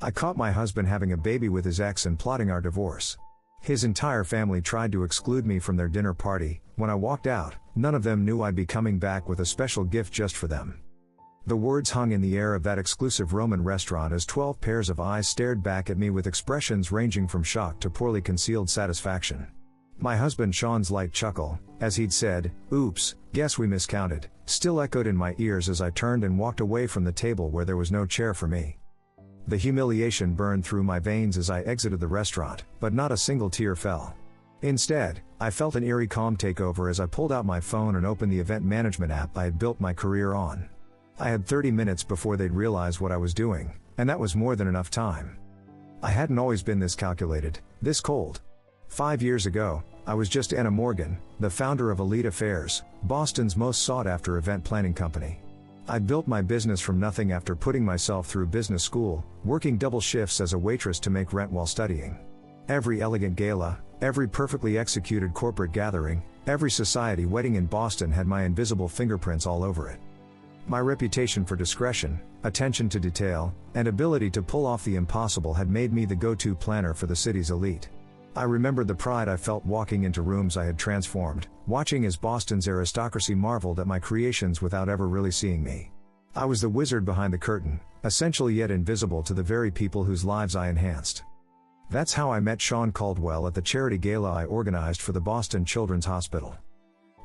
I caught my husband having a baby with his ex and plotting our divorce. His entire family tried to exclude me from their dinner party. When I walked out, none of them knew I'd be coming back with a special gift just for them. The words hung in the air of that exclusive Roman restaurant as 12 pairs of eyes stared back at me with expressions ranging from shock to poorly concealed satisfaction. My husband Sean's light chuckle, as he'd said, "Oops, guess we miscounted," still echoed in my ears as I turned and walked away from the table where there was no chair for me. The humiliation burned through my veins as I exited the restaurant, but not a single tear fell. Instead, I felt an eerie calm take over as I pulled out my phone and opened the event management app I had built my career on. I had 30 minutes before they'd realize what I was doing, and that was more than enough time. I hadn't always been this calculated, this cold. 5 years ago, I was just Anna Morgan, the founder of Elite Affairs, Boston's most sought-after event planning company. I'd built my business from nothing after putting myself through business school, working double shifts as a waitress to make rent while studying. Every elegant gala, every perfectly executed corporate gathering, every society wedding in Boston had my invisible fingerprints all over it. My reputation for discretion, attention to detail, and ability to pull off the impossible had made me the go-to planner for the city's elite. I remembered the pride I felt walking into rooms I had transformed, watching as Boston's aristocracy marveled at my creations without ever really seeing me. I was the wizard behind the curtain, essential yet invisible to the very people whose lives I enhanced. That's how I met Sean Caldwell at the charity gala I organized for the Boston Children's Hospital.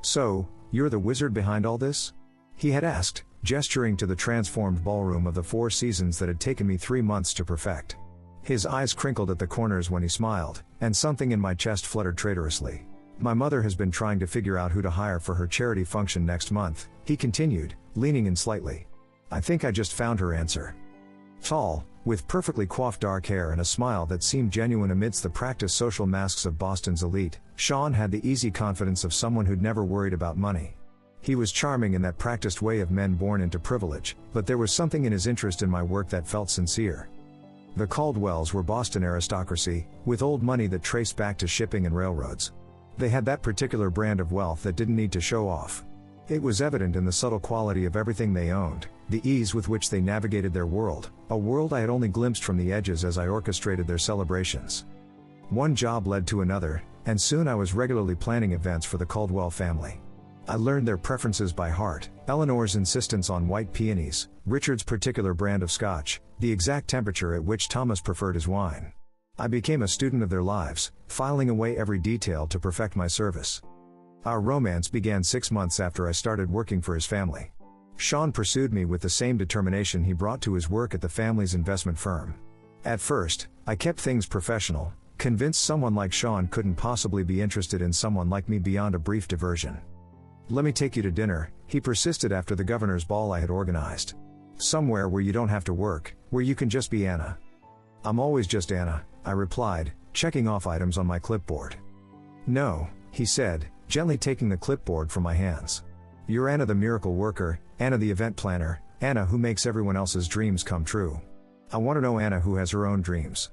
"So, you're the wizard behind all this?" he had asked, gesturing to the transformed ballroom of the Four Seasons that had taken me 3 months to perfect. His eyes crinkled at the corners when he smiled, and something in my chest fluttered traitorously. "My mother has been trying to figure out who to hire for her charity function next month," he continued, leaning in slightly. "I think I just found her answer." Tall, with perfectly coiffed dark hair and a smile that seemed genuine amidst the practiced social masks of Boston's elite, Sean had the easy confidence of someone who'd never worried about money. He was charming in that practiced way of men born into privilege, but there was something in his interest in my work that felt sincere. The Caldwells were Boston aristocracy, with old money that traced back to shipping and railroads. They had that particular brand of wealth that didn't need to show off. It was evident in the subtle quality of everything they owned, the ease with which they navigated their world, a world I had only glimpsed from the edges as I orchestrated their celebrations. One job led to another, and soon I was regularly planning events for the Caldwell family. I learned their preferences by heart: Eleanor's insistence on white peonies, Richard's particular brand of scotch, the exact temperature at which Thomas preferred his wine. I became a student of their lives, filing away every detail to perfect my service. Our romance began 6 months after I started working for his family. Sean pursued me with the same determination he brought to his work at the family's investment firm. At first, I kept things professional, convinced someone like Sean couldn't possibly be interested in someone like me beyond a brief diversion. "Let me take you to dinner," he persisted after the governor's ball I had organized. "Somewhere where you don't have to work, where you can just be Anna." "I'm always just Anna," I replied, checking off items on my clipboard. "No," he said, gently taking the clipboard from my hands. "You're Anna the miracle worker, Anna the event planner, Anna who makes everyone else's dreams come true. I want to know Anna who has her own dreams."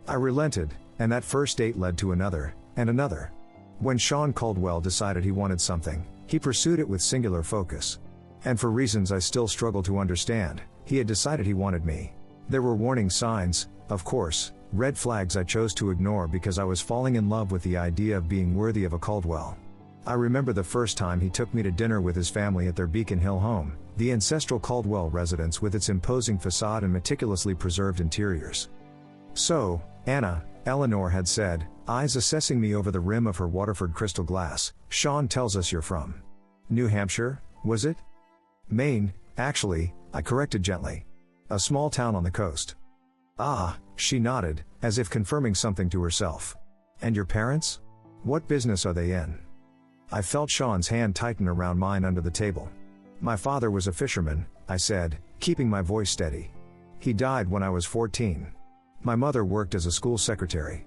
I relented, and that first date led to another, and another. When Sean Caldwell decided he wanted something, he pursued it with singular focus. And for reasons I still struggle to understand, he had decided he wanted me. There were warning signs, of course, red flags I chose to ignore because I was falling in love with the idea of being worthy of a Caldwell. I remember the first time he took me to dinner with his family at their Beacon Hill home, the ancestral Caldwell residence with its imposing facade and meticulously preserved interiors. "So, Anna," Eleanor had said, eyes assessing me over the rim of her Waterford crystal glass, "Sean tells us you're from New Hampshire, was it?" "Maine, actually," I corrected gently. "A small town on the coast." "Ah," she nodded, as if confirming something to herself. "And your parents? What business are they in?" I felt Sean's hand tighten around mine under the table. "My father was a fisherman," I said, keeping my voice steady. "He died when I was 14. My mother worked as a school secretary."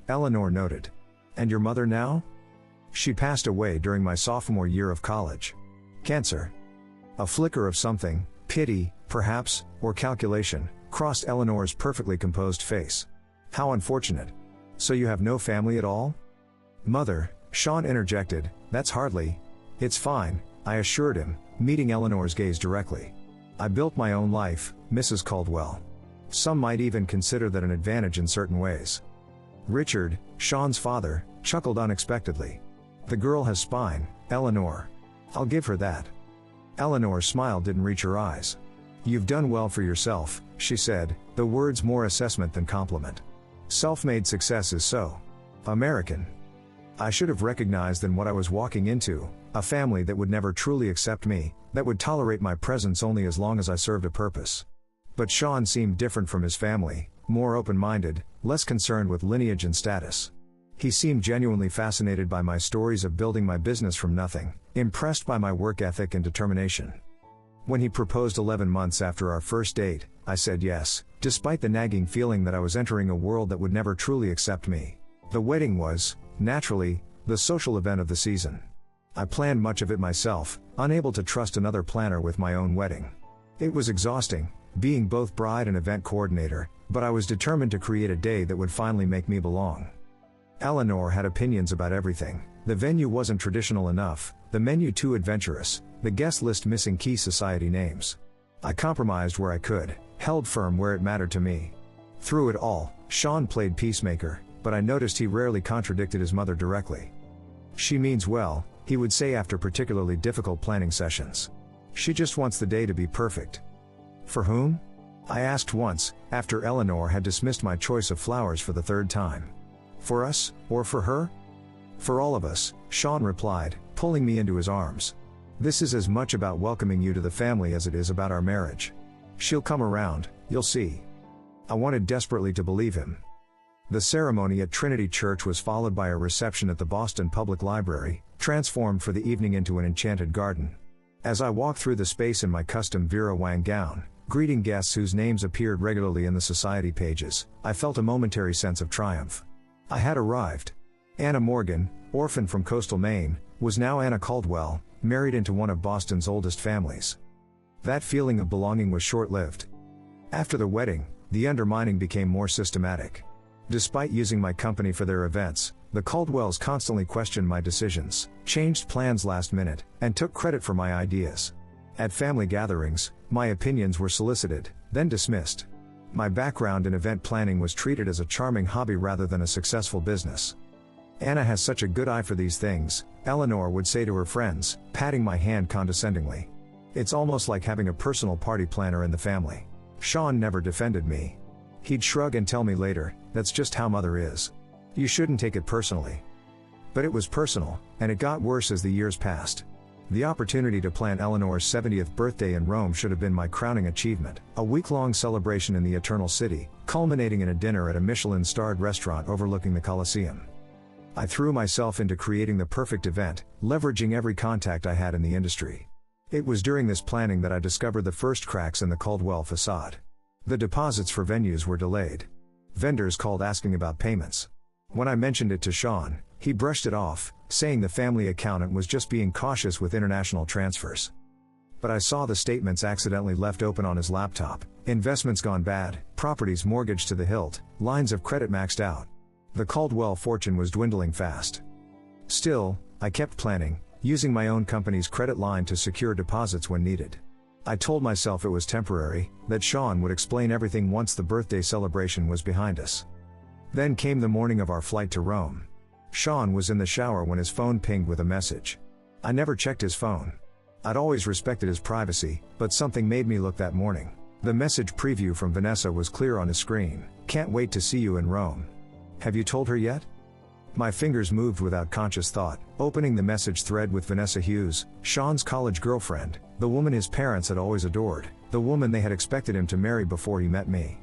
Eleanor noted. "And your mother now?" "She passed away during my sophomore year of college. Cancer." A flicker of something, pity, perhaps, or calculation, crossed Eleanor's perfectly composed face. "How unfortunate. So you have no family at all?" "Mother," Sean interjected, "that's hardly—" "It's fine," I assured him, meeting Eleanor's gaze directly. "I built my own life, Mrs. Caldwell. Some might even consider that an advantage in certain ways. Richard, Sean's father, chuckled unexpectedly. The girl has spine, Eleanor. I'll give her that. Eleanor's smile didn't reach her eyes. You've done well for yourself, she said, the words more assessment than compliment. Self-made success is so American. I should have recognized then what I was walking into, a family that would never truly accept me, that would tolerate my presence only as long as I served a purpose. But Sean seemed different from his family, more open-minded, less concerned with lineage and status. He seemed genuinely fascinated by my stories of building my business from nothing, impressed by my work ethic and determination. When he proposed 11 months after our first date, I said yes, despite the nagging feeling that I was entering a world that would never truly accept me. The wedding was, naturally, the social event of the season. I planned much of it myself, unable to trust another planner with my own wedding. It was exhausting, being both bride and event coordinator, but I was determined to create a day that would finally make me belong. Eleanor had opinions about everything. The venue wasn't traditional enough, the menu too adventurous, the guest list missing key society names. I compromised where I could, held firm where it mattered to me. Through it all, Sean played peacemaker, but I noticed he rarely contradicted his mother directly. She means well, he would say after particularly difficult planning sessions. She just wants the day to be perfect. For whom? I asked once, after Eleanor had dismissed my choice of flowers for the third time. For us, or for her? For all of us, Sean replied, pulling me into his arms. This is as much about welcoming you to the family as it is about our marriage. She'll come around, you'll see. I wanted desperately to believe him. The ceremony at Trinity Church was followed by a reception at the Boston Public Library, transformed for the evening into an enchanted garden. As I walked through the space in my custom Vera Wang gown, greeting guests whose names appeared regularly in the society pages, I felt a momentary sense of triumph. I had arrived. Anna Morgan, orphan from coastal Maine, was now Anna Caldwell, married into one of Boston's oldest families. That feeling of belonging was short-lived. After the wedding, the undermining became more systematic. Despite using my company for their events, the Caldwells constantly questioned my decisions, changed plans last minute, and took credit for my ideas. At family gatherings, my opinions were solicited, then dismissed. My background in event planning was treated as a charming hobby rather than a successful business. Anna has such a good eye for these things, Eleanor would say to her friends, patting my hand condescendingly. It's almost like having a personal party planner in the family. Sean never defended me. He'd shrug and tell me later, that's just how mother is. You shouldn't take it personally. But it was personal, and it got worse as the years passed. The opportunity to plan Eleanor's 70th birthday in Rome should have been my crowning achievement, a week-long celebration in the Eternal City, culminating in a dinner at a Michelin-starred restaurant overlooking the Colosseum. I threw myself into creating the perfect event, leveraging every contact I had in the industry. It was during this planning that I discovered the first cracks in the Caldwell facade. The deposits for venues were delayed. Vendors called asking about payments. When I mentioned it to Sean, he brushed it off, saying the family accountant was just being cautious with international transfers. But I saw the statements accidentally left open on his laptop: investments gone bad, properties mortgaged to the hilt, lines of credit maxed out. The Caldwell fortune was dwindling fast. Still, I kept planning, using my own company's credit line to secure deposits when needed. I told myself it was temporary, that Sean would explain everything once the birthday celebration was behind us. Then came the morning of our flight to Rome. Sean was in the shower when his phone pinged with a message. I never checked his phone. I'd always respected his privacy, but something made me look that morning. The message preview from Vanessa was clear on his screen: "Can't wait to see you in Rome. Have you told her yet?" My fingers moved without conscious thought, opening the message thread with Vanessa Hughes, Sean's college girlfriend, the woman his parents had always adored, the woman they had expected him to marry before he met me.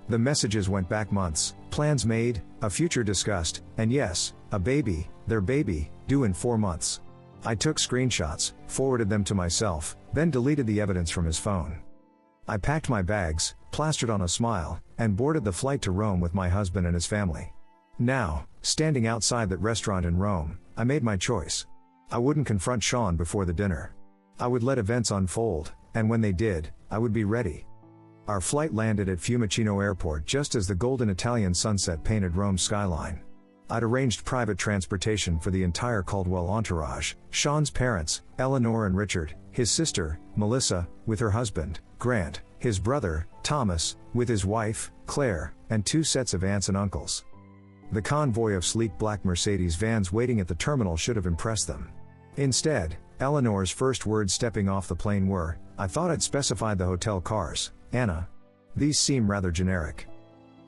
The messages went back months, plans made, a future discussed, and yes, a baby, their baby, due in 4 months. I took screenshots, forwarded them to myself, then deleted the evidence from his phone. I packed my bags, plastered on a smile, and boarded the flight to Rome with my husband and his family. Now, standing outside that restaurant in Rome, I made my choice. I wouldn't confront Sean before the dinner. I would let events unfold, and when they did, I would be ready. Our flight landed at Fiumicino Airport just as the golden Italian sunset painted Rome's skyline. I'd arranged private transportation for the entire Caldwell entourage: Sean's parents, Eleanor and Richard, his sister, Melissa, with her husband, Grant, his brother, Thomas, with his wife, Claire, and 2 sets of aunts and uncles. The convoy of sleek black Mercedes vans waiting at the terminal should have impressed them. Instead, Eleanor's first words stepping off the plane were, "I thought I'd specified the hotel cars, Anna. These seem rather generic."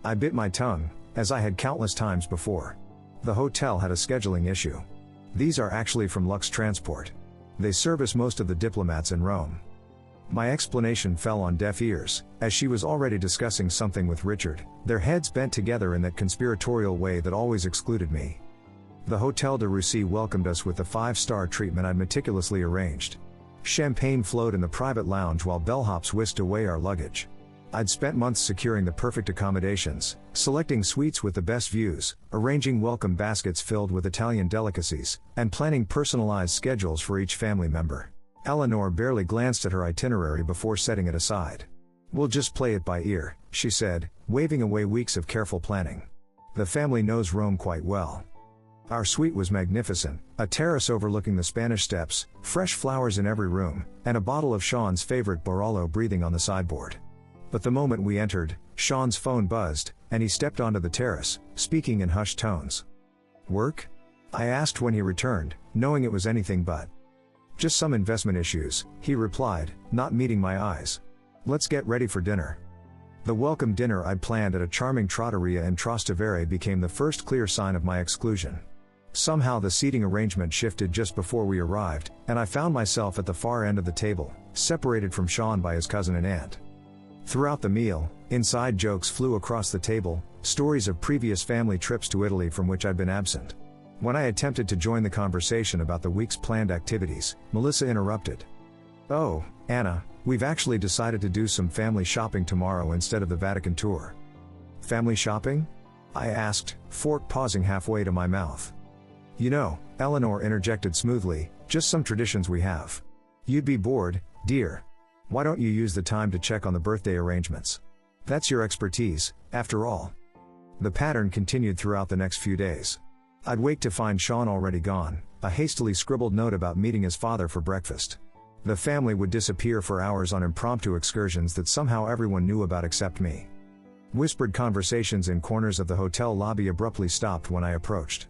I bit my tongue, as I had countless times before. The hotel had a scheduling issue. "These are actually from Lux Transport. They service most of the diplomats in Rome." My explanation fell on deaf ears, as she was already discussing something with Richard, their heads bent together in that conspiratorial way that always excluded me. The Hotel de Russie welcomed us with the 5-star treatment I'd meticulously arranged. Champagne flowed in the private lounge while bellhops whisked away our luggage. I'd spent months securing the perfect accommodations, selecting suites with the best views, arranging welcome baskets filled with Italian delicacies, and planning personalized schedules for each family member. Eleanor barely glanced at her itinerary before setting it aside. "We'll just play it by ear," she said, waving away weeks of careful planning. "The family knows Rome quite well." Our suite was magnificent, a terrace overlooking the Spanish Steps, fresh flowers in every room, and a bottle of Sean's favorite Barolo breathing on the sideboard. But the moment we entered, Sean's phone buzzed, and he stepped onto the terrace, speaking in hushed tones. "Work?" I asked when he returned, knowing it was anything but. "Just some investment issues," he replied, not meeting my eyes. "Let's get ready for dinner." The welcome dinner I'd planned at a charming trattoria in Trastevere became the first clear sign of my exclusion. Somehow the seating arrangement shifted just before we arrived, and I found myself at the far end of the table, separated from Sean by his cousin and aunt. Throughout the meal, inside jokes flew across the table, stories of previous family trips to Italy from which I'd been absent. When I attempted to join the conversation about the week's planned activities, Melissa interrupted. "Oh, Anna, we've actually decided to do some family shopping tomorrow instead of the Vatican tour." "Family shopping?" I asked, fork pausing halfway to my mouth. "You know," Eleanor interjected smoothly, "just some traditions we have. You'd be bored, dear. Why don't you use the time to check on the birthday arrangements? That's your expertise, after all." The pattern continued throughout the next few days. I'd wake to find Sean already gone, a hastily scribbled note about meeting his father for breakfast. The family would disappear for hours on impromptu excursions that somehow everyone knew about except me. Whispered conversations in corners of the hotel lobby abruptly stopped when I approached.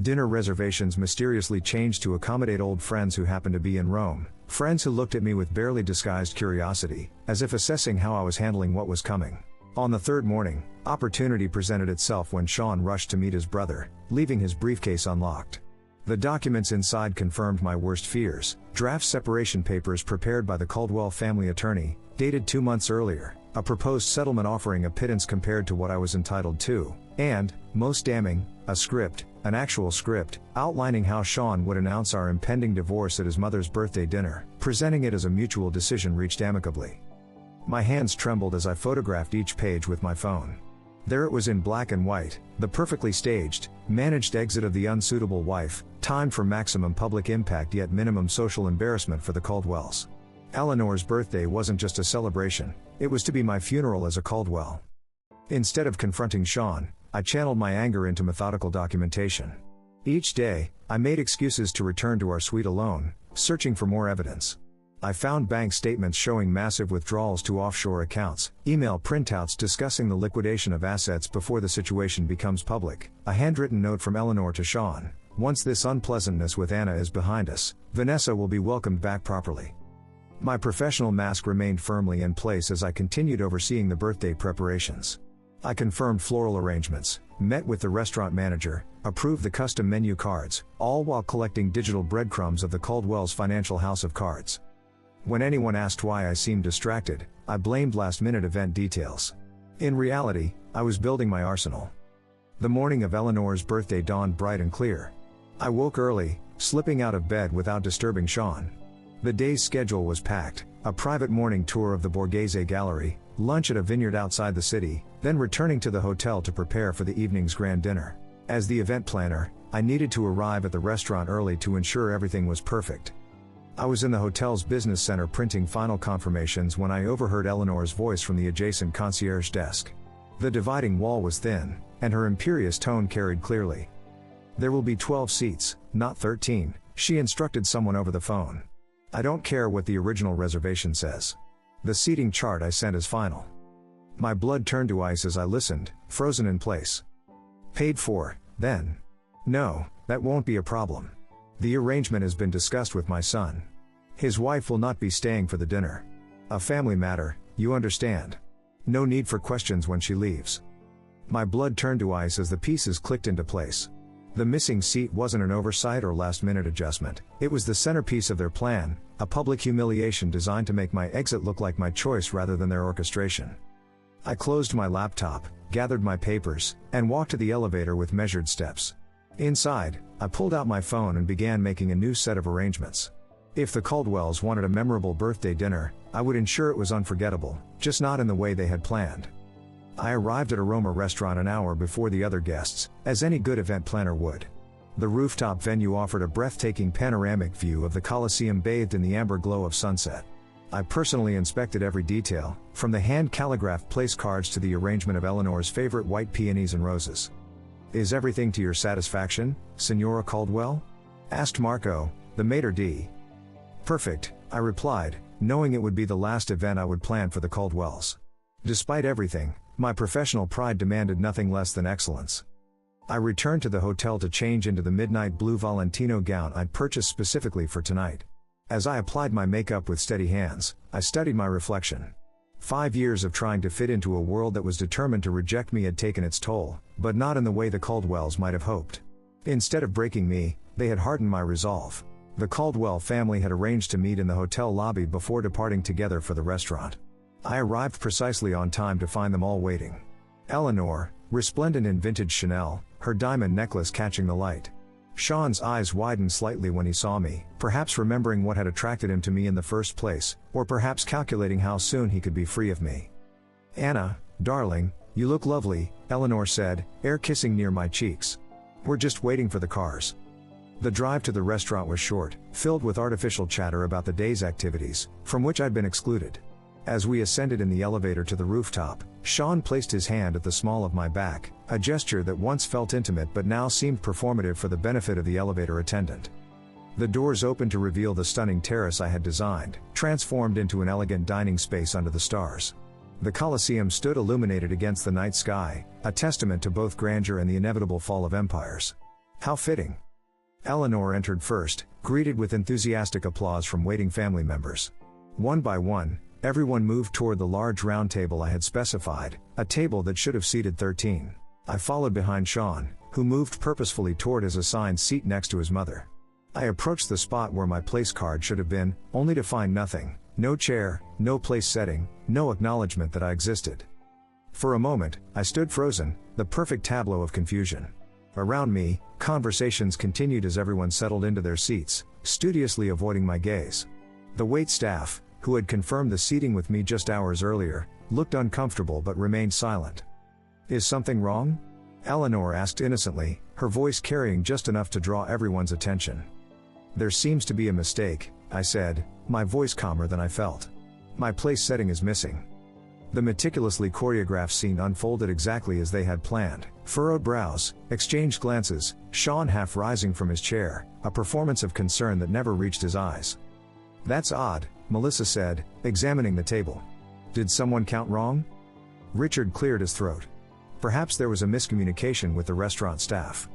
Dinner reservations mysteriously changed to accommodate old friends who happened to be in Rome, friends who looked at me with barely disguised curiosity, as if assessing how I was handling what was coming. On the third morning, opportunity presented itself when Sean rushed to meet his brother, leaving his briefcase unlocked. The documents inside confirmed my worst fears: draft separation papers prepared by the Caldwell family attorney, dated 2 months earlier, a proposed settlement offering a pittance compared to what I was entitled to, and, most damning, a script, an actual script, outlining how Sean would announce our impending divorce at his mother's birthday dinner, presenting it as a mutual decision reached amicably. My hands trembled as I photographed each page with my phone. There it was in black and white, the perfectly staged, managed exit of the unsuitable wife, timed for maximum public impact yet minimum social embarrassment for the Caldwells. Eleanor's birthday wasn't just a celebration, it was to be my funeral as a Caldwell. Instead of confronting Sean, I channeled my anger into methodical documentation. Each day, I made excuses to return to our suite alone, searching for more evidence. I found bank statements showing massive withdrawals to offshore accounts, email printouts discussing the liquidation of assets before the situation becomes public, a handwritten note from Eleanor to Sean: "Once this unpleasantness with Anna is behind us, Vanessa will be welcomed back properly." My professional mask remained firmly in place as I continued overseeing the birthday preparations. I confirmed floral arrangements, met with the restaurant manager, approved the custom menu cards, all while collecting digital breadcrumbs of the Caldwell's financial house of cards. When anyone asked why I seemed distracted, I blamed last-minute event details. In reality, I was building my arsenal. The morning of Eleanor's birthday dawned bright and clear. I woke early, slipping out of bed without disturbing Sean. The day's schedule was packed: a private morning tour of the Borghese Gallery, lunch at a vineyard outside the city, then returning to the hotel to prepare for the evening's grand dinner. As the event planner, I needed to arrive at the restaurant early to ensure everything was perfect. I was in the hotel's business center printing final confirmations when I overheard Eleanor's voice from the adjacent concierge desk. The dividing wall was thin, and her imperious tone carried clearly. "There will be 12 seats, not 13, she instructed someone over the phone. "I don't care what the original reservation says. The seating chart I sent as final. My blood turned to ice as I listened, frozen in place. Paid for, then. No, that won't be a problem. The arrangement has been discussed with my son. His wife will not be staying for the dinner. A family matter, you understand. No need for questions when she leaves. My blood turned to ice as the pieces clicked into place. The missing seat wasn't an oversight or last-minute adjustment, it was the centerpiece of their plan, a public humiliation designed to make my exit look like my choice rather than their orchestration. I closed my laptop, gathered my papers, and walked to the elevator with measured steps. Inside, I pulled out my phone and began making a new set of arrangements. If the Caldwells wanted a memorable birthday dinner, I would ensure it was unforgettable, just not in the way they had planned. I arrived at Aroma Restaurant an hour before the other guests, as any good event planner would. The rooftop venue offered a breathtaking panoramic view of the Coliseum bathed in the amber glow of sunset. I personally inspected every detail, from the hand-calligraphed place cards to the arrangement of Eleanor's favorite white peonies and roses. "Is everything to your satisfaction, Senora Caldwell?" asked Marco, the maitre d'. "Perfect," I replied, knowing it would be the last event I would plan for the Caldwells. Despite everything, my professional pride demanded nothing less than excellence. I returned to the hotel to change into the midnight blue Valentino gown I'd purchased specifically for tonight. As I applied my makeup with steady hands, I studied my reflection. 5 years of trying to fit into a world that was determined to reject me had taken its toll, but not in the way the Caldwells might have hoped. Instead of breaking me, they had hardened my resolve. The Caldwell family had arranged to meet in the hotel lobby before departing together for the restaurant. I arrived precisely on time to find them all waiting. Eleanor, resplendent in vintage Chanel, her diamond necklace catching the light. Sean's eyes widened slightly when he saw me, perhaps remembering what had attracted him to me in the first place, or perhaps calculating how soon he could be free of me. "Anna, darling, you look lovely," Eleanor said, air kissing near my cheeks. "We're just waiting for the cars." The drive to the restaurant was short, filled with artificial chatter about the day's activities, from which I'd been excluded. As we ascended in the elevator to the rooftop, Sean placed his hand at the small of my back, a gesture that once felt intimate but now seemed performative for the benefit of the elevator attendant. The doors opened to reveal the stunning terrace I had designed, transformed into an elegant dining space under the stars. The Coliseum stood illuminated against the night sky, a testament to both grandeur and the inevitable fall of empires. How fitting. Eleanor entered first, greeted with enthusiastic applause from waiting family members. One by one, everyone moved toward the large round table I had specified, a table that should have seated 13. I followed behind Sean, who moved purposefully toward his assigned seat next to his mother. I approached the spot where my place card should have been, only to find nothing, no chair, no place setting, no acknowledgement that I existed. For a moment, I stood frozen, the perfect tableau of confusion. Around me, conversations continued as everyone settled into their seats, studiously avoiding my gaze. The wait staff, who had confirmed the seating with me just hours earlier, looked uncomfortable but remained silent. "Is something wrong?" Eleanor asked innocently, her voice carrying just enough to draw everyone's attention. "There seems to be a mistake," I said, my voice calmer than I felt. "My place setting is missing." The meticulously choreographed scene unfolded exactly as they had planned. Furrowed brows, exchanged glances, Sean half rising from his chair, a performance of concern that never reached his eyes. "That's odd," Melissa said, examining the table. "Did someone count wrong?" Richard cleared his throat. Perhaps there was a miscommunication with the restaurant staff.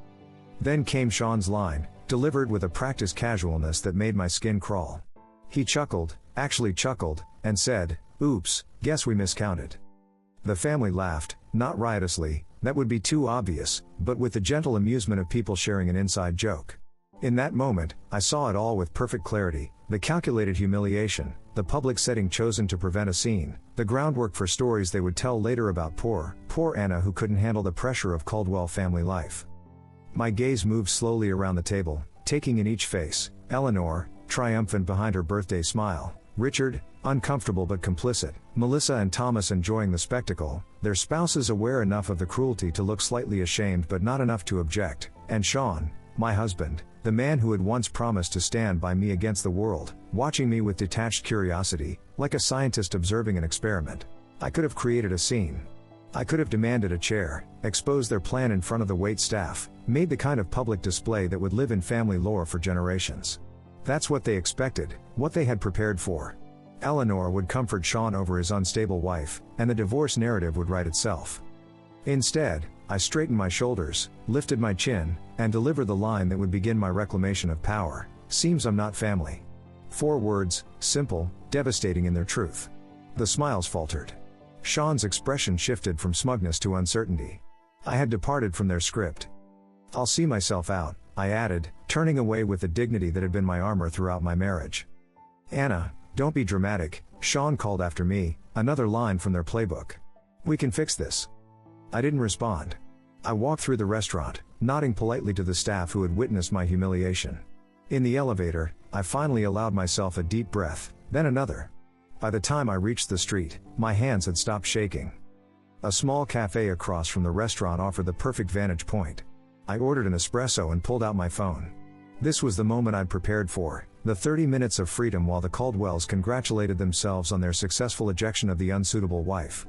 Then came Sean's line, delivered with a practiced casualness that made my skin crawl. He chuckled, actually chuckled, and said, "Oops, guess we miscounted." The family laughed, not riotously, that would be too obvious, but with the gentle amusement of people sharing an inside joke. In that moment, I saw it all with perfect clarity, the calculated humiliation, the public setting chosen to prevent a scene, the groundwork for stories they would tell later about poor Anna who couldn't handle the pressure of Caldwell family life. My gaze moved slowly around the table, taking in each face, Eleanor, triumphant behind her birthday smile, Richard, uncomfortable but complicit, Melissa and Thomas enjoying the spectacle, their spouses aware enough of the cruelty to look slightly ashamed but not enough to object, and Sean, my husband, the man who had once promised to stand by me against the world, watching me with detached curiosity, like a scientist observing an experiment. I could have created a scene. I could have demanded a chair, exposed their plan in front of the wait staff, made the kind of public display that would live in family lore for generations. That's what they expected, what they had prepared for. Eleanor would comfort Sean over his unstable wife, and the divorce narrative would write itself. Instead, I straightened my shoulders, lifted my chin, and delivered the line that would begin my reclamation of power. Seems I'm not family. 4 words, simple, devastating in their truth. The smiles faltered. Sean's expression shifted from smugness to uncertainty. I had departed from their script. I'll see myself out, I added, turning away with the dignity that had been my armor throughout my marriage. Anna, don't be dramatic, Sean called after me, another line from their playbook. We can fix this. I didn't respond. I walked through the restaurant, nodding politely to the staff who had witnessed my humiliation. In the elevator, I finally allowed myself a deep breath, then another. By the time I reached the street, my hands had stopped shaking. A small cafe across from the restaurant offered the perfect vantage point. I ordered an espresso and pulled out my phone. This was the moment I'd prepared for, the 30 minutes of freedom while the Caldwells congratulated themselves on their successful ejection of the unsuitable wife.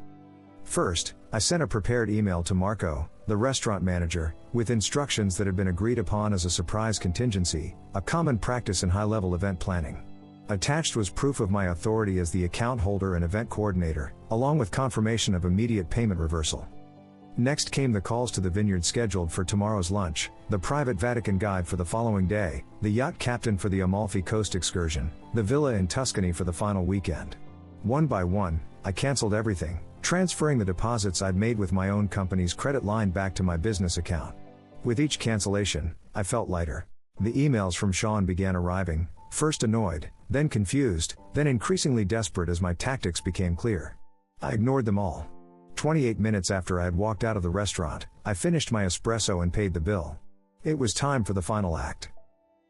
First, I sent a prepared email to Marco, the restaurant manager, with instructions that had been agreed upon as a surprise contingency, a common practice in high-level event planning. Attached was proof of my authority as the account holder and event coordinator, along with confirmation of immediate payment reversal. Next came the calls to the vineyard scheduled for tomorrow's lunch, the private Vatican guide for the following day, the yacht captain for the Amalfi Coast excursion, the villa in Tuscany for the final weekend. One by one, I canceled everything, transferring the deposits I'd made with my own company's credit line back to my business account. With each cancellation, I felt lighter. The emails from Sean began arriving, first annoyed, then confused, then increasingly desperate as my tactics became clear. I ignored them all. 28 minutes after I had walked out of the restaurant, I finished my espresso and paid the bill. It was time for the final act.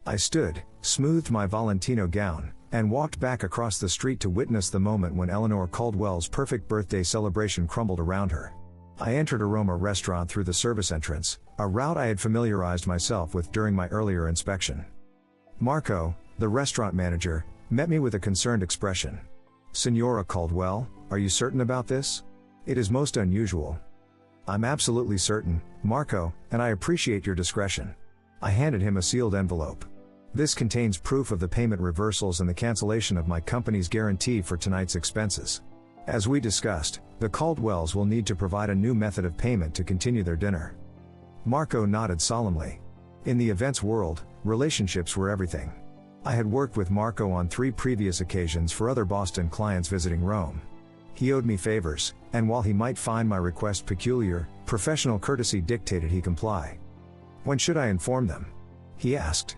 I stood, smoothed my Valentino gown, and walked back across the street to witness the moment when Eleanor Caldwell's perfect birthday celebration crumbled around her. I entered Aroma Restaurant through the service entrance, a route I had familiarized myself with during my earlier inspection. Marco, the restaurant manager, met me with a concerned expression. "Senora Caldwell, are you certain about this? It is most unusual." "I'm absolutely certain, Marco, and I appreciate your discretion." I handed him a sealed envelope. "This contains proof of the payment reversals and the cancellation of my company's guarantee for tonight's expenses. As we discussed, the Caldwells will need to provide a new method of payment to continue their dinner." Marco nodded solemnly. In the events world, relationships were everything. I had worked with Marco on 3 previous occasions for other Boston clients visiting Rome. He owed me favors, and while he might find my request peculiar, professional courtesy dictated he comply. "When should I inform them?" he asked.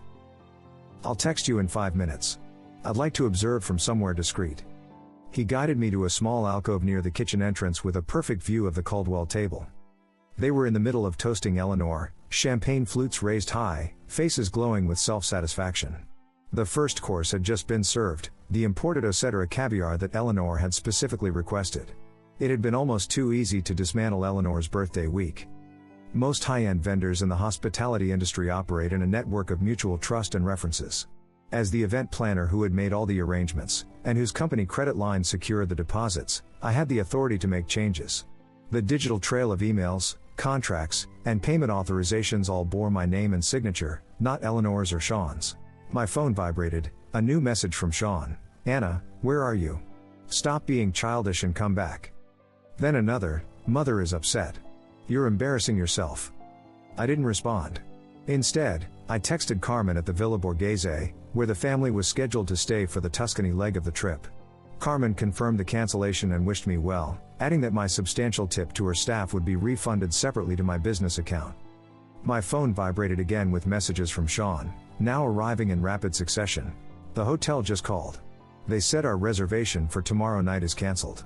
"I'll text you in 5 minutes. I'd like to observe from somewhere discreet." He guided me to a small alcove near the kitchen entrance with a perfect view of the Caldwell table. They were in the middle of toasting Eleanor, champagne flutes raised high, faces glowing with self-satisfaction. The first course had just been served, the imported Ocedera caviar that Eleanor had specifically requested. It had been almost too easy to dismantle Eleanor's birthday week. Most high-end vendors in the hospitality industry operate in a network of mutual trust and references. As the event planner who had made all the arrangements, and whose company credit line secured the deposits, I had the authority to make changes. The digital trail of emails, contracts, and payment authorizations all bore my name and signature, not Eleanor's or Sean's. My phone vibrated, a new message from Sean. "Anna, where are you? Stop being childish and come back." Then another, "Mother is upset. You're embarrassing yourself." I didn't respond. Instead, I texted Carmen at the Villa Borghese, where the family was scheduled to stay for the Tuscany leg of the trip. Carmen confirmed the cancellation and wished me well, adding that my substantial tip to her staff would be refunded separately to my business account. My phone vibrated again with messages from Sean, now arriving in rapid succession. "The hotel just called. They said our reservation for tomorrow night is cancelled."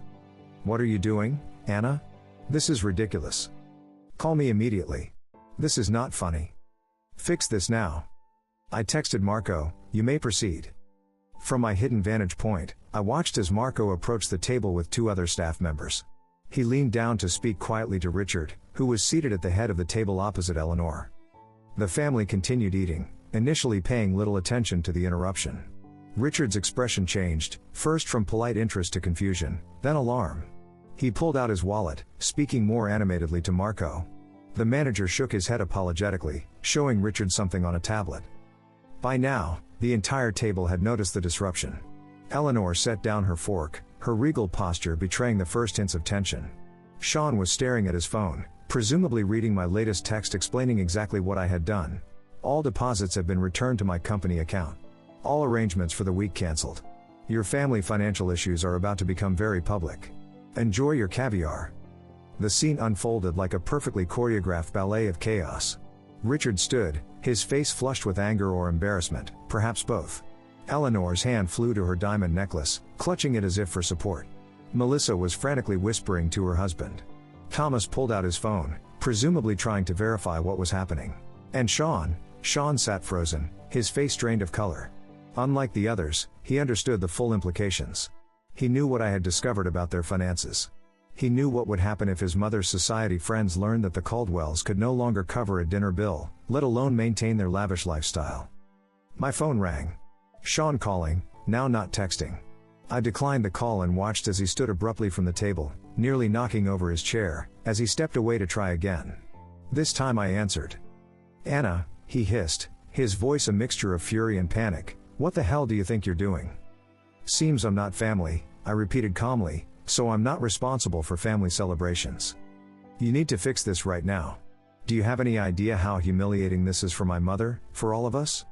"What are you doing, Anna? This is ridiculous. Call me immediately. This is not funny. Fix this now." I texted Marco, "You may proceed." From my hidden vantage point, I watched as Marco approached the table with 2 other staff members. He leaned down to speak quietly to Richard, who was seated at the head of the table opposite Eleanor. The family continued eating, initially paying little attention to the interruption. Richard's expression changed, first from polite interest to confusion, then alarm. He pulled out his wallet, speaking more animatedly to Marco. The manager shook his head apologetically, showing Richard something on a tablet. By now, the entire table had noticed the disruption. Eleanor set down her fork, her regal posture betraying the first hints of tension. Sean was staring at his phone, presumably reading my latest text explaining exactly what I had done. All deposits have been returned to my company account. All arrangements for the week cancelled. Your family financial issues are about to become very public. Enjoy your caviar. The scene unfolded like a perfectly choreographed ballet of chaos. Richard stood, his face flushed with anger or embarrassment, perhaps both. Eleanor's hand flew to her diamond necklace, clutching it as if for support. Melissa was frantically whispering to her husband. Thomas pulled out his phone, presumably trying to verify what was happening. And Sean sat frozen, his face drained of color. Unlike the others, he understood the full implications. He knew what I had discovered about their finances. He knew what would happen if his mother's society friends learned that the Caldwells could no longer cover a dinner bill, let alone maintain their lavish lifestyle. My phone rang. Sean calling, now not texting. I declined the call and watched as he stood abruptly from the table, nearly knocking over his chair, as he stepped away to try again. This time I answered. "Anna," he hissed, his voice a mixture of fury and panic, "what the hell do you think you're doing?" "Seems I'm not family," I repeated calmly, "so I'm not responsible for family celebrations. You need to fix this right now. Do you have any idea how humiliating this is for my mother, for all of us?"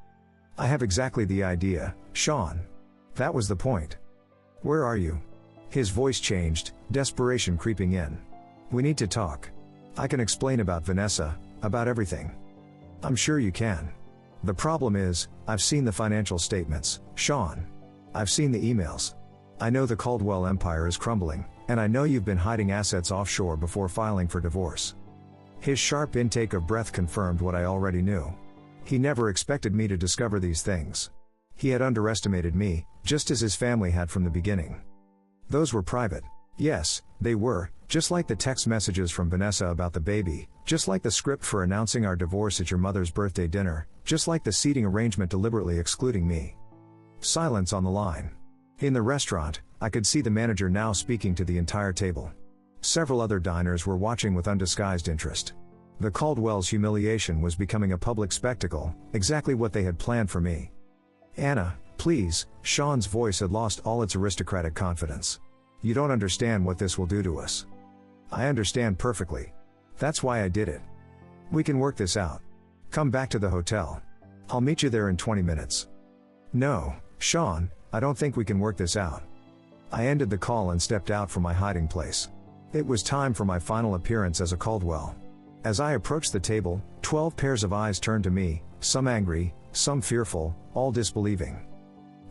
"I have exactly the idea, Sean. That was the point." "Where are you?" His voice changed, desperation creeping in. "We need to talk. I can explain about Vanessa, about everything." "I'm sure you can. The problem is, I've seen the financial statements, Sean. I've seen the emails. I know the Caldwell empire is crumbling, and I know you've been hiding assets offshore before filing for divorce." His sharp intake of breath confirmed what I already knew. He never expected me to discover these things. He had underestimated me, just as his family had from the beginning. Those were private. Yes, they were, just like the text messages from Vanessa about the baby, just like the script for announcing our divorce at your mother's birthday dinner, just like the seating arrangement deliberately excluding me. Silence on the line. In the restaurant, I could see the manager now speaking to the entire table. Several other diners were watching with undisguised interest. The Caldwell's humiliation was becoming a public spectacle, exactly what they had planned for me. "Anna, please," Sean's voice had lost all its aristocratic confidence. "You don't understand what this will do to us." "I understand perfectly. That's why I did it. We can work this out. Come back to the hotel. I'll meet you there in 20 minutes. "No, Sean, I don't think we can work this out." I ended the call and stepped out from my hiding place. It was time for my final appearance as a Caldwell. As I approached the table, 12 pairs of eyes turned to me, some angry, some fearful, all disbelieving.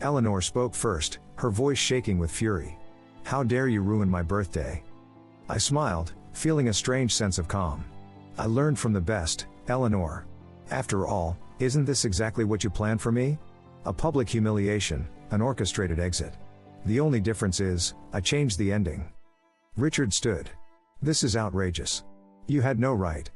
Eleanor spoke first, her voice shaking with fury. "How dare you ruin my birthday?" I smiled, feeling a strange sense of calm. "I learned from the best, Eleanor. After all, isn't this exactly what you planned for me? A public humiliation, an orchestrated exit. The only difference is, I changed the ending." Richard stood. "This is outrageous. You had no right."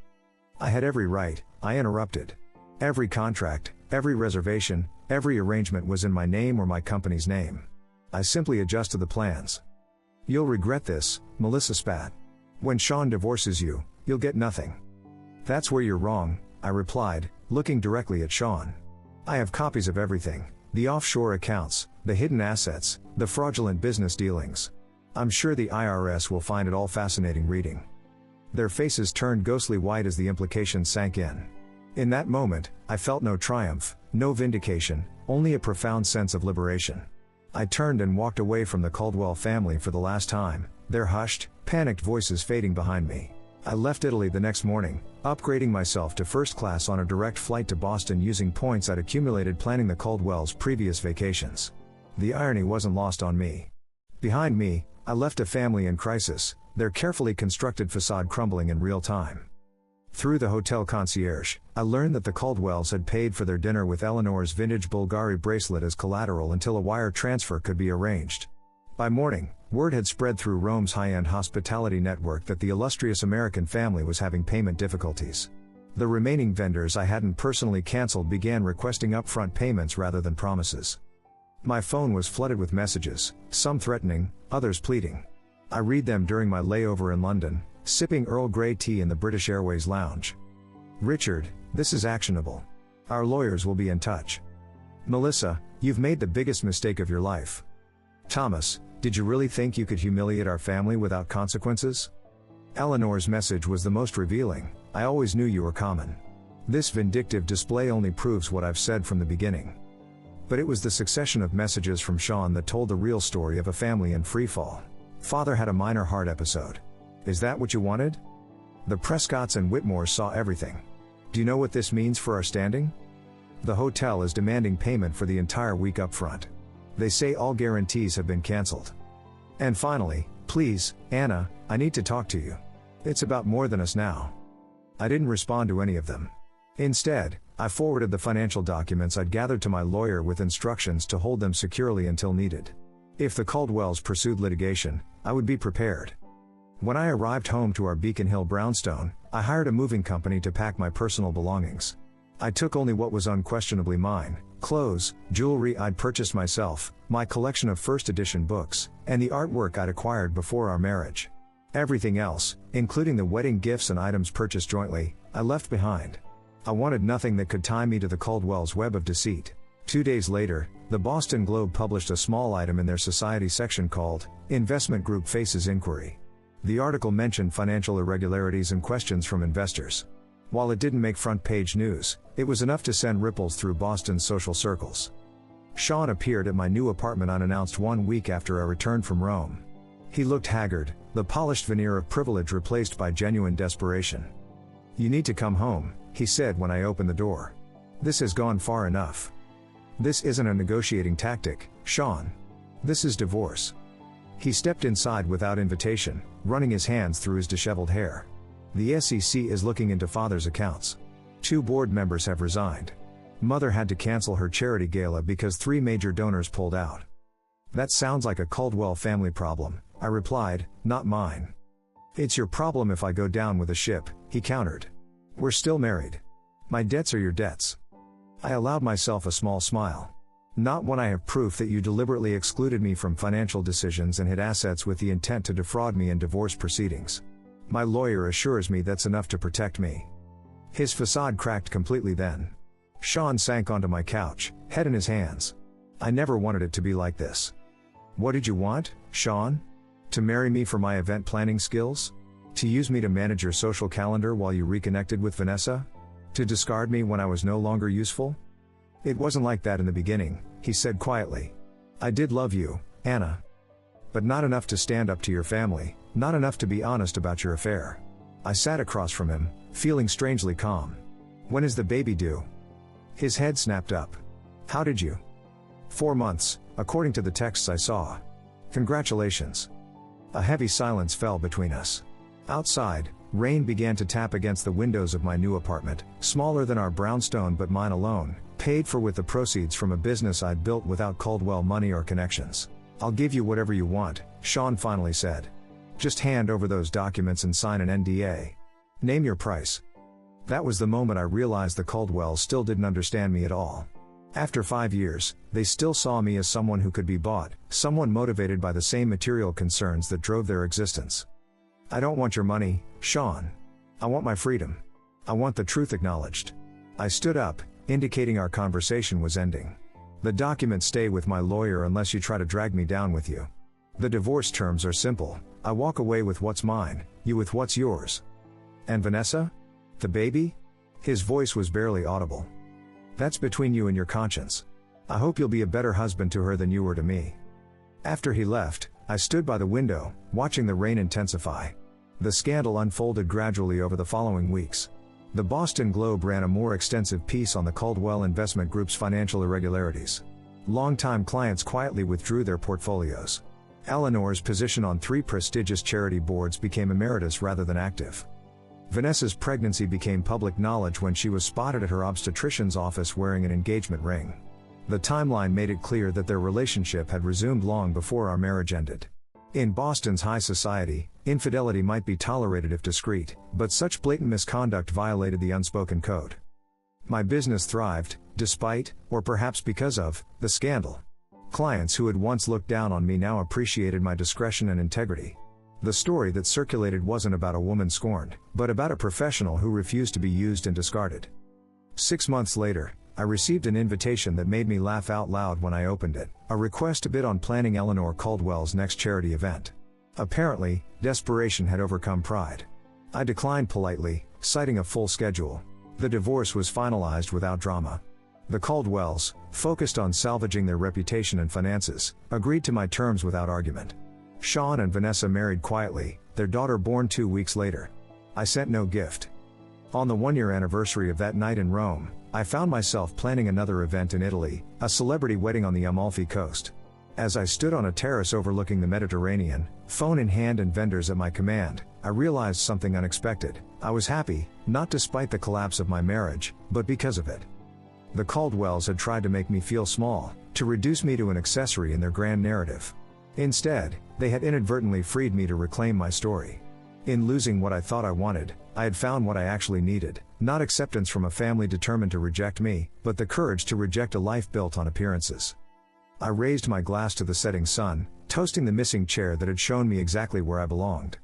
"I had every right," I interrupted. "Every contract, every reservation, every arrangement was in my name or my company's name. I simply adjusted the plans." "You'll regret this," Melissa spat. "When Sean divorces you, you'll get nothing." "That's where you're wrong," I replied, looking directly at Sean. "I have copies of everything, the offshore accounts, the hidden assets, the fraudulent business dealings. I'm sure the IRS will find it all fascinating reading." Their faces turned ghostly white as the implications sank in. In that moment, I felt no triumph, no vindication, only a profound sense of liberation. I turned and walked away from the Caldwell family for the last time, their hushed, panicked voices fading behind me. I left Italy the next morning, upgrading myself to first class on a direct flight to Boston using points I'd accumulated planning the Caldwell's previous vacations. The irony wasn't lost on me. Behind me, I left a family in crisis, their carefully constructed facade crumbling in real time. Through the hotel concierge, I learned that the Caldwells had paid for their dinner with Eleanor's vintage Bulgari bracelet as collateral until a wire transfer could be arranged. By morning, word had spread through Rome's high-end hospitality network that the illustrious American family was having payment difficulties. The remaining vendors I hadn't personally canceled began requesting upfront payments rather than promises. My phone was flooded with messages, some threatening, others pleading. I read them during my layover in London, sipping Earl Grey tea in the British Airways lounge. "Richard, this is actionable. Our lawyers will be in touch. Melissa, you've made the biggest mistake of your life. Thomas, did you really think you could humiliate our family without consequences? Eleanor's message was the most revealing. I always knew you were common. This vindictive display only proves what I've said from the beginning. But it was the succession of messages from Sean that told the real story of a family in freefall. Father had a minor heart episode. Is that what you wanted? The Prescotts and Whitmores saw everything. Do you know what this means for our standing? The hotel is demanding payment for the entire week up front. They say all guarantees have been cancelled. And finally, please, Anna, I need to talk to you. It's about more than us now. I didn't respond to any of them. Instead, I forwarded the financial documents I'd gathered to my lawyer with instructions to hold them securely until needed. If the Caldwells pursued litigation, I would be prepared. When I arrived home to our Beacon Hill brownstone, I hired a moving company to pack my personal belongings. I took only what was unquestionably mine: clothes, jewelry I'd purchased myself, my collection of first edition books, and the artwork I'd acquired before our marriage. Everything else, including the wedding gifts and items purchased jointly, I left behind. I wanted nothing that could tie me to the Caldwell's web of deceit. 2 days later, the Boston Globe published a small item in their society section called, "Investment Group Faces Inquiry." The article mentioned financial irregularities and questions from investors. While it didn't make front-page news, it was enough to send ripples through Boston's social circles. Sean appeared at my new apartment unannounced 1 week after I returned from Rome. He looked haggard, the polished veneer of privilege replaced by genuine desperation. "You need to come home," he said when I opened the door. "This has gone far enough. This isn't a negotiating tactic, Sean. This is divorce." He stepped inside without invitation, running his hands through his disheveled hair. "The SEC is looking into Father's accounts. 2 board members have resigned. Mother had to cancel her charity gala because 3 major donors pulled out." "That sounds like a Caldwell family problem," I replied, "not mine." "It's your problem if I go down with the ship," he countered. "We're still married. My debts are your debts." I allowed myself a small smile. "Not when I have proof that you deliberately excluded me from financial decisions and hid assets with the intent to defraud me in divorce proceedings. My lawyer assures me that's enough to protect me." His facade cracked completely then. Sean sank onto my couch, head in his hands. "I never wanted it to be like this." "What did you want, Sean? To marry me for my event planning skills? To use me to manage your social calendar while you reconnected with Vanessa? To discard me when I was no longer useful?" "It wasn't like that in the beginning," he said quietly. "I did love you, Anna. But not enough to stand up to your family, not enough to be honest about your affair." I sat across from him, feeling strangely calm. "When is the baby due?" His head snapped up. "How did you?" 4 months, according to the texts I saw. "Congratulations." A heavy silence fell between us. Outside, rain began to tap against the windows of my new apartment, smaller than our brownstone but mine alone, paid for with the proceeds from a business I'd built without Caldwell money or connections. "I'll give you whatever you want," Sean finally said. "Just hand over those documents and sign an NDA. Name your price." That was the moment I realized the Caldwells still didn't understand me at all. After 5 years, they still saw me as someone who could be bought, someone motivated by the same material concerns that drove their existence. "I don't want your money, Sean. I want my freedom. I want the truth acknowledged." I stood up, indicating our conversation was ending. "The documents stay with my lawyer unless you try to drag me down with you. The divorce terms are simple. I walk away with what's mine, you with what's yours." "And Vanessa? The baby?" His voice was barely audible. "That's between you and your conscience. I hope you'll be a better husband to her than you were to me." After he left, I stood by the window, watching the rain intensify. The scandal unfolded gradually over the following weeks. The Boston Globe ran a more extensive piece on the Caldwell Investment Group's financial irregularities. Longtime clients quietly withdrew their portfolios. Eleanor's position on 3 prestigious charity boards became emeritus rather than active. Vanessa's pregnancy became public knowledge when she was spotted at her obstetrician's office wearing an engagement ring. The timeline made it clear that their relationship had resumed long before our marriage ended. In Boston's high society, infidelity might be tolerated if discreet, but such blatant misconduct violated the unspoken code. My business thrived, despite, or perhaps because of, the scandal. Clients who had once looked down on me now appreciated my discretion and integrity. The story that circulated wasn't about a woman scorned, but about a professional who refused to be used and discarded. 6 months later, I received an invitation that made me laugh out loud when I opened it, a request to bid on planning Eleanor Caldwell's next charity event. Apparently, desperation had overcome pride. I declined politely, citing a full schedule. The divorce was finalized without drama. The Caldwells, focused on salvaging their reputation and finances, agreed to my terms without argument. Sean and Vanessa married quietly, their daughter born 2 weeks later. I sent no gift. On the 1-year anniversary of that night in Rome, I found myself planning another event in Italy, a celebrity wedding on the Amalfi Coast. As I stood on a terrace overlooking the Mediterranean, phone in hand and vendors at my command, I realized something unexpected. I was happy, not despite the collapse of my marriage, but because of it. The Caldwells had tried to make me feel small, to reduce me to an accessory in their grand narrative. Instead, they had inadvertently freed me to reclaim my story. In losing what I thought I wanted, I had found what I actually needed, not acceptance from a family determined to reject me, but the courage to reject a life built on appearances. I raised my glass to the setting sun, toasting the missing chair that had shown me exactly where I belonged.